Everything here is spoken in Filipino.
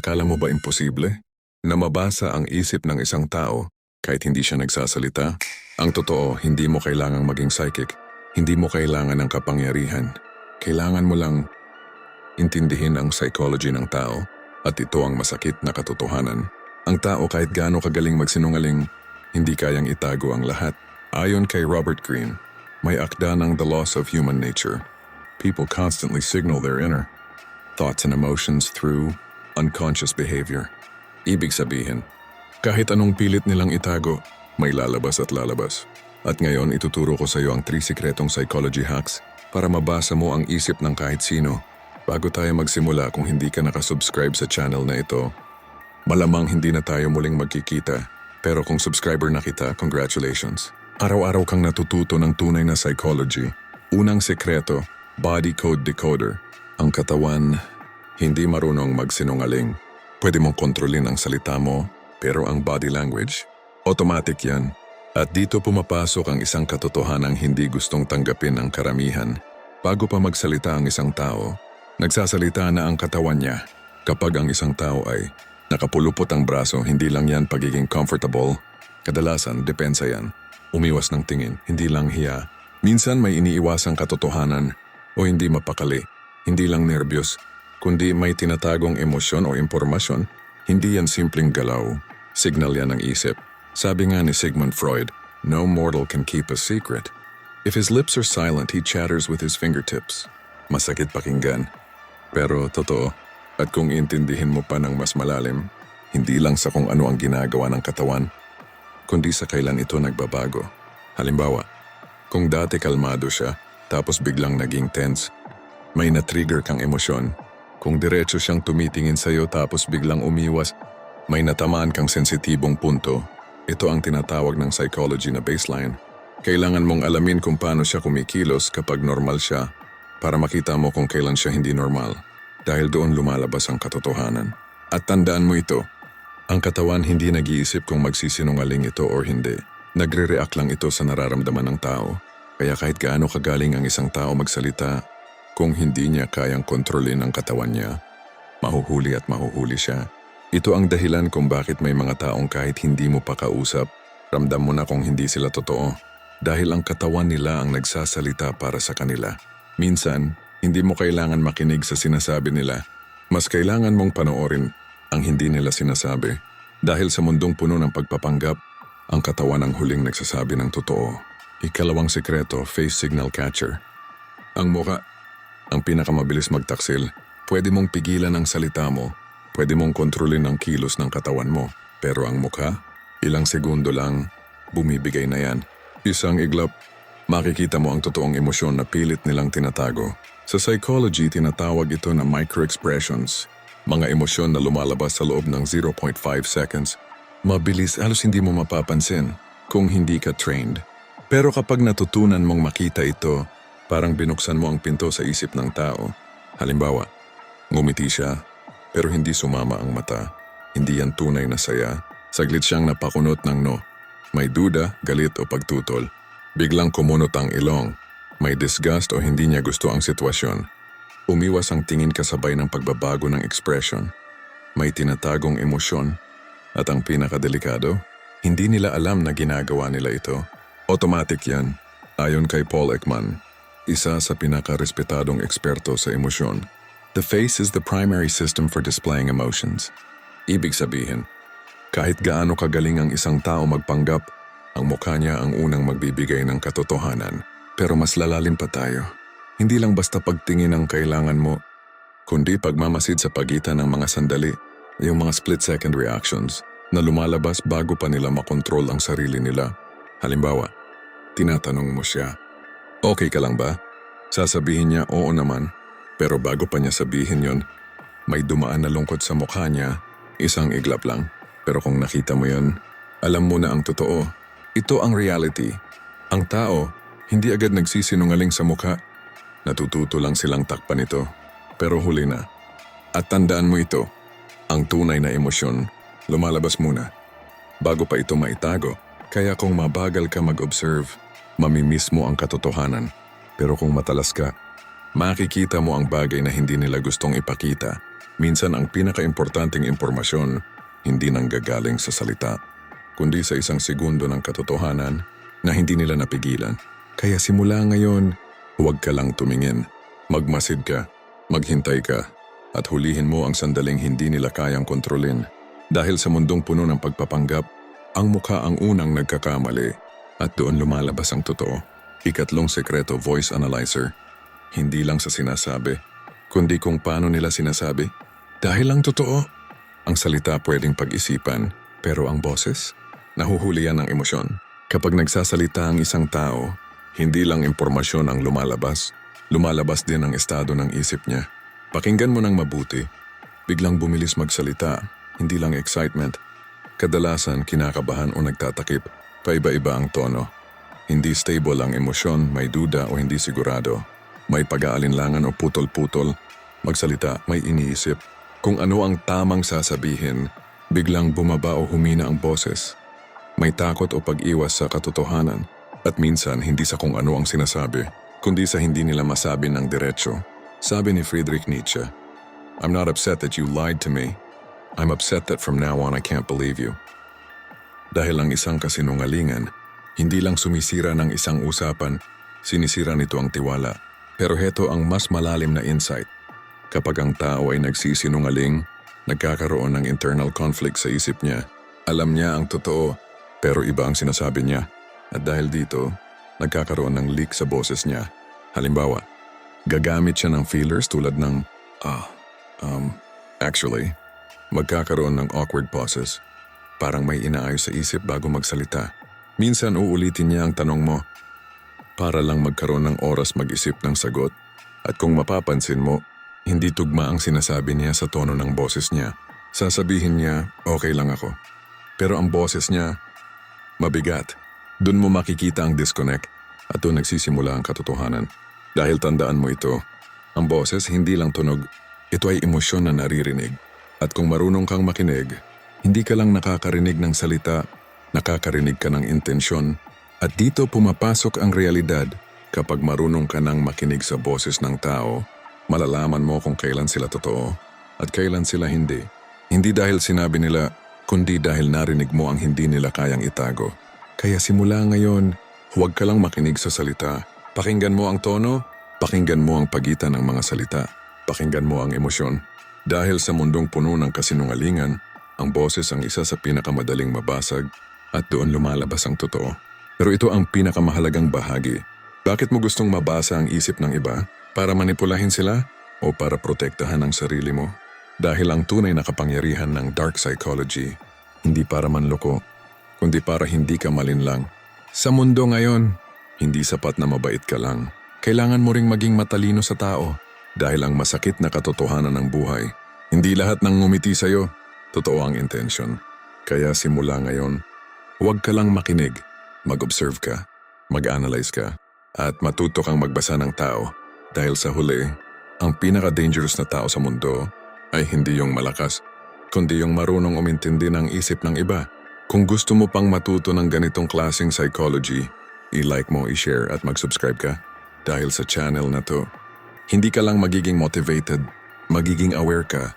Akala mo ba imposible? Na mabasa ang isip ng isang tao kahit hindi siya nagsasalita? Ang totoo, hindi mo kailangang maging psychic. Hindi mo kailangan ng kapangyarihan. Kailangan mo lang intindihin ang psychology ng tao at ito ang masakit na katotohanan. Ang tao kahit gaano kagaling magsinungaling, hindi kayang itago ang lahat. Ayon kay Robert Greene, may akda ng The Loss of Human Nature. People constantly signal their inner thoughts and emotions through unconscious behavior. Ibig sabihin, kahit anong pilit nilang itago, may lalabas at lalabas. At ngayon ituturo ko sa iyo ang 3 sikretong psychology hacks para mabasa mo ang isip ng kahit sino. Bago tayo magsimula, kung hindi ka nakasubscribe sa channel na ito, malamang hindi na tayo muling magkikita. Pero kung subscriber na kita, congratulations. Araw-araw kang natututo ng tunay na psychology. Unang sikreto, body code decoder. Ang katawan, hindi marunong magsinungaling. Pwede mong kontrolin ang salita mo, pero ang body language, automatic yan. At dito pumapasok ang isang katotohanang hindi gustong tanggapin ng karamihan. Bago pa magsalita ang isang tao, nagsasalita na ang katawan niya. Kapag ang isang tao ay nakapulupot ang braso, hindi lang yan pagiging comfortable. Kadalasan, depensa yan. Umiwas ng tingin, hindi lang hiya. Minsan may iniiwasang katotohanan o hindi mapakali. Hindi lang nervyos, kundi may tinatagong emosyon o impormasyon. Hindi yan simpleng galaw. Signal yan ng isip. Sabi nga ni Sigmund Freud, no mortal can keep a secret. If his lips are silent, he chatters with his fingertips. Masakit pakinggan. Pero totoo. At kung intindihin mo pa ng mas malalim, hindi lang sa kung ano ang ginagawa ng katawan, kundi sa kailan ito nagbabago. Halimbawa, kung dati kalmado siya, tapos biglang naging tense, may na-trigger kang emosyon. Kung diretso siyang tumitingin sa'yo tapos biglang umiwas, may natamaan kang sensitibong punto. Ito ang tinatawag ng psychology na baseline. Kailangan mong alamin kung paano siya kumikilos kapag normal siya para makita mo kung kailan siya hindi normal. Dahil doon lumalabas ang katotohanan. At tandaan mo ito, ang katawan hindi nag-iisip kung magsisinungaling ito o hindi. Nagre-react lang ito sa nararamdaman ng tao. Kaya kahit gaano kagaling ang isang tao magsalita, kung hindi niya kayang kontrolin ang katawan niya, mahuhuli at mahuhuli siya. Ito ang dahilan kung bakit may mga taong kahit hindi mo pa kausap, ramdam mo na kung hindi sila totoo. Dahil ang katawan nila ang nagsasalita para sa kanila. Minsan, hindi mo kailangan makinig sa sinasabi nila. Mas kailangan mong panoorin ang hindi nila sinasabi. Dahil sa mundong puno ng pagpapanggap, ang katawan ang huling nagsasabi ng totoo. Ikalawang sikreto, face signal catcher. Ang muka, ang pinakamabilis magtaksil. Pwede mong pigilan ang salita mo. Pwede mong kontrolin ang kilos ng katawan mo. Pero ang mukha, ilang segundo lang, bumibigay na yan. Isang iglap, makikita mo ang totoong emosyon na pilit nilang tinatago. Sa psychology, tinatawag ito na micro-expressions. Mga emosyon na lumalabas sa loob ng 0.5 seconds. Mabilis, halos hindi mo mapapansin kung hindi ka trained. Pero kapag natutunan mong makita ito, parang binuksan mo ang pinto sa isip ng tao. Halimbawa, ngumiti siya, pero hindi sumama ang mata. Hindi yan tunay na saya. Saglit siyang napakunot ng no. May duda, galit o pagtutol. Biglang kumunot ang ilong. May disgust o hindi niya gusto ang sitwasyon. Umiwas ang tingin kasabay ng pagbabago ng expression. May tinatagong emosyon. At ang pinakadelikado, hindi nila alam na ginagawa nila ito. Automatic yan. Ayon kay Paul Ekman, isa sa pinakarespetadong eksperto sa emosyon. The face is the primary system for displaying emotions. Ibig sabihin, kahit gaano kagaling ang isang tao magpanggap, ang mukha niya ang unang magbibigay ng katotohanan. Pero mas lalalim pa tayo. Hindi lang basta pagtingin ang kailangan mo, kundi pagmamasid sa pagitan ng mga sandali, yung mga split-second reactions na lumalabas bago pa nila makontrol ang sarili nila. Halimbawa, tinatanong mo siya, okay ka lang ba? Sasabihin niya oo naman, pero bago pa niya sabihin yon, may dumaan na lungkot sa mukha niya, isang iglap lang. Pero kung nakita mo yon, alam mo na ang totoo. Ito ang reality. Ang tao, hindi agad nagsisinungaling sa mukha. Natututo lang silang takpan ito. Pero huli na. At tandaan mo ito, ang tunay na emosyon, lumalabas muna. Bago pa ito maitago, kaya kung mabagal ka mag-observe, mamimiss mo ang katotohanan. Pero kung matalas ka, makikita mo ang bagay na hindi nila gustong ipakita. Minsan ang pinakaimportanteng impormasyon hindi nanggagaling sa salita, kundi sa isang segundo ng katotohanan na hindi nila napigilan. Kaya simula ngayon, huwag ka lang tumingin. Magmasid ka, maghintay ka, at hulihin mo ang sandaling hindi nila kayang kontrolin. Dahil sa mundong puno ng pagpapanggap, ang mukha ang unang nagkakamali at doon lumalabas ang totoo. Ikatlong sekreto, voice analyzer. Hindi lang sa sinasabi, kundi kung paano nila sinasabi. Dahil lang totoo, ang salita pwedeng pag-isipan, pero ang boses, nahuhuli yan ng emosyon. Kapag nagsasalita ang isang tao, hindi lang impormasyon ang lumalabas din ang estado ng isip niya. Pakinggan mo ng mabuti, biglang bumilis magsalita, hindi lang excitement. Kadalasan kinakabahan o nagtatakip, paiba-iba ang tono. Hindi stable ang emosyon, may duda o hindi sigurado. May pag-aalinlangan o putol-putol. Magsalita, may iniisip. Kung ano ang tamang sasabihin, biglang bumaba o humina ang boses. May takot o pag-iwas sa katotohanan. At minsan hindi sa kung ano ang sinasabi, kundi sa hindi nila masabi ng diretsyo. Sabi ni Friedrich Nietzsche, "I'm not upset that you lied to me. I'm upset that from now on I can't believe you." Dahil ang isang kasinungalingan, hindi lang sumisira ng isang usapan, sinisira nito ang tiwala. Pero heto ang mas malalim na insight. Kapag ang tao ay nagsisinungaling, nagkakaroon ng internal conflict sa isip niya. Alam niya ang totoo, pero iba ang sinasabi niya. At dahil dito, nagkakaroon ng leak sa boses niya. Halimbawa, gagamit siya ng feelers tulad ng, actually, magkakaroon ng awkward pauses. Parang may inaayos sa isip bago magsalita. Minsan uulitin niya ang tanong mo, para lang magkaroon ng oras mag-isip ng sagot. At kung mapapansin mo, hindi tugma ang sinasabi niya sa tono ng boses niya. Sasabihin niya, okay lang ako. Pero ang boses niya, mabigat. Doon mo makikita ang disconnect at doon nagsisimula ang katotohanan. Dahil tandaan mo ito, ang boses hindi lang tunog, ito ay emosyon na naririnig. At kung marunong kang makinig, hindi ka lang nakakarinig ng salita, nakakarinig ka ng intensyon. At dito pumapasok ang realidad. Kapag marunong ka nang makinig sa boses ng tao, malalaman mo kung kailan sila totoo at kailan sila hindi. Hindi dahil sinabi nila, kundi dahil narinig mo ang hindi nila kayang itago. Kaya simula ngayon, huwag ka lang makinig sa salita. Pakinggan mo ang tono, pakinggan mo ang pagitan ng mga salita, pakinggan mo ang emosyon. Dahil sa mundong puno ng kasinungalingan, ang boses ang isa sa pinakamadaling mabasag at doon lumalabas ang totoo. Pero ito ang pinakamahalagang bahagi. Bakit mo gustong mabasa ang isip ng iba? Para manipulahin sila o para protektahan ang sarili mo? Dahil ang tunay na kapangyarihan ng dark psychology, hindi para manloko, kundi para hindi ka malinlang. Sa mundo ngayon, hindi sapat na mabait ka lang. Kailangan mo ring maging matalino sa tao dahil ang masakit na katotohanan ng buhay, hindi lahat ng ngumiti sa'yo, totoo ang intention. Kaya simula ngayon, huwag ka lang makinig. Mag-observe ka, mag-analyze ka, at matuto kang magbasa ng tao. Dahil sa huli, ang pinaka-dangerous na tao sa mundo ay hindi yung malakas, kundi yung marunong umintindi ng isip ng iba. Kung gusto mo pang matuto ng ganitong klaseng psychology, i-like mo, i-share at mag-subscribe ka. Dahil sa channel na to, hindi ka lang magiging motivated, magiging aware ka